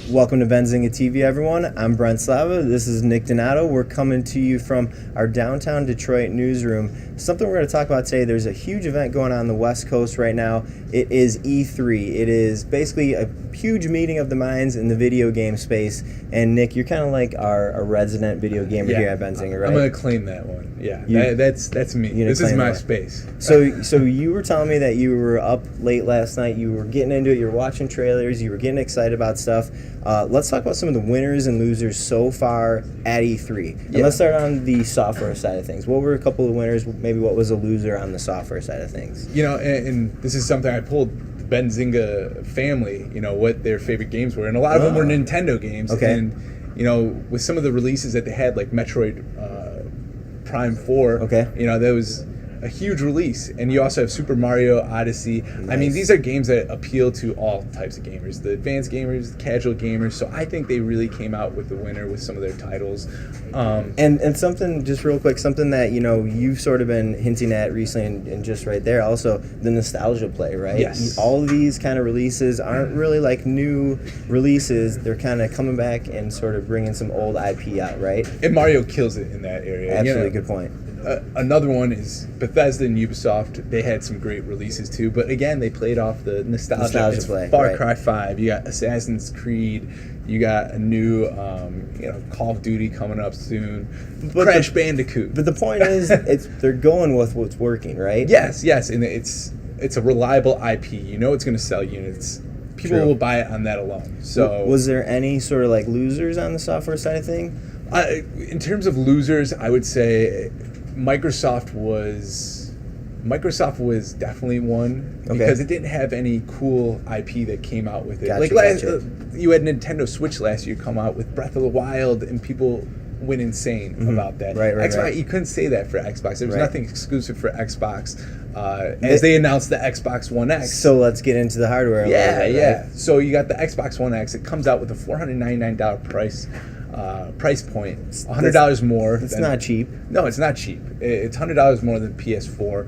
Welcome to Benzinga TV, everyone. I'm Brent Slava. This is Nick Donato. We're coming to you from our downtown Detroit newsroom. Something we're going to talk about today, there's a huge event going on the West Coast right now. It is E3. It is basically a huge meeting of the minds in the video game space. And Nick, you're kind of like our resident video gamer here at Benzinga, right? I'm going to claim that one. Yeah, that's me. This is my space. So you were telling me that you were up late last night. You were getting into it. You were watching trailers. You were getting excited about stuff. Let's talk about some of the winners and losers so far at E3. And let's start on the software side of things. What were a couple of winners? Maybe what was a loser on the software side of things? You know, and this is something I pulled the Benzinga family, what their favorite games were. And a lot of them were Nintendo games. Okay. And, with some of the releases that they had, like Metroid Prime 4, that was a huge release. And you also have Super Mario Odyssey. Nice. I mean, these are games that appeal to all types of gamers, the advanced gamers, the casual gamers. So I think they really came out with the winner with some of their titles. And something, just real quick, something that, you've sort of been hinting at recently and just right there, also the nostalgia play, right? Yes. All of these kind of releases aren't really like new releases. They're kind of coming back and sort of bringing some old IP out, right? And Mario kills it in that area. Absolutely, good point. Another one is Bethesda and Ubisoft. They had some great releases too, but again, they played off the nostalgia play. Far Cry 5, you got Assassin's Creed, you got a new Call of Duty coming up soon, Crash Bandicoot. But the point is, they're going with what's working, right? Yes, and it's a reliable IP. It's going to sell units. People will buy it on that alone. So, was there any sort of like losers on the software side of thing? In terms of losers, I would say Microsoft was definitely one because it didn't have any cool IP that came out with it. You had Nintendo Switch last year come out with Breath of the Wild, and people went insane about that. Xbox, you couldn't say that for Xbox. There was nothing exclusive for Xbox as they announced the Xbox One X. So let's get into the hardware a little bit, right? So you got the Xbox One X. It comes out with a $499 price point, $100 more. It's not cheap. No, it's not cheap. It's $100 more than PS4.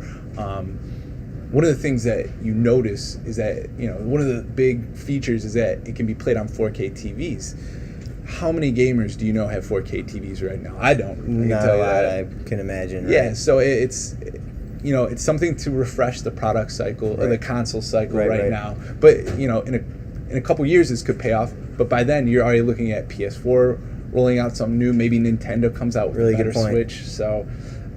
One of the things that you notice is that, one of the big features is that it can be played on 4K TVs. How many gamers do you know have 4K TVs right now? I don't. Not a lot, I can imagine. Right? Yeah, so it's something to refresh the product cycle or the console cycle right now. But in a couple years, this could pay off. But by then, you're already looking at PS4 rolling out something new. Maybe Nintendo comes out with a better Switch. So,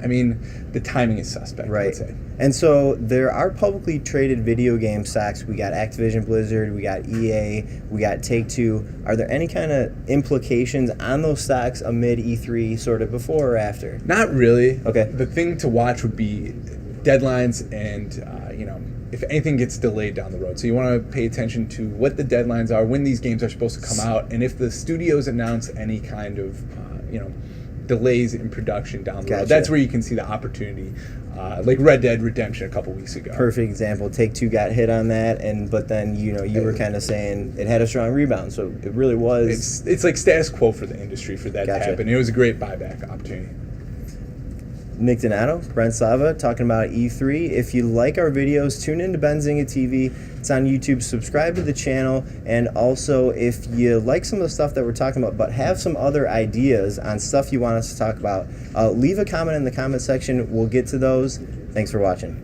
I mean, the timing is suspect, I would say. And so there are publicly traded video game stocks. We got Activision Blizzard, we got EA, we got Take-Two. Are there any kind of implications on those stocks amid E3 sort of before or after? Not really. Okay. The thing to watch would be deadlines and, if anything gets delayed down the road. So you want to pay attention to what the deadlines are, when these games are supposed to come out, and if the studios announce any kind of, delays in production down the road. That's where you can see the opportunity, like Red Dead Redemption a couple weeks ago. Perfect example. Take-Two got hit on that, but then you were kind of saying it had a strong rebound, so it really was. It's like status quo for the industry for that to happen. It was a great buyback opportunity. Nick Donato, Brent Slava, talking about E3. If you like our videos, tune into Benzinga TV. It's on YouTube. Subscribe to the channel. And also, if you like some of the stuff that we're talking about, but have some other ideas on stuff you want us to talk about, leave a comment in the comment section. We'll get to those. Thanks for watching.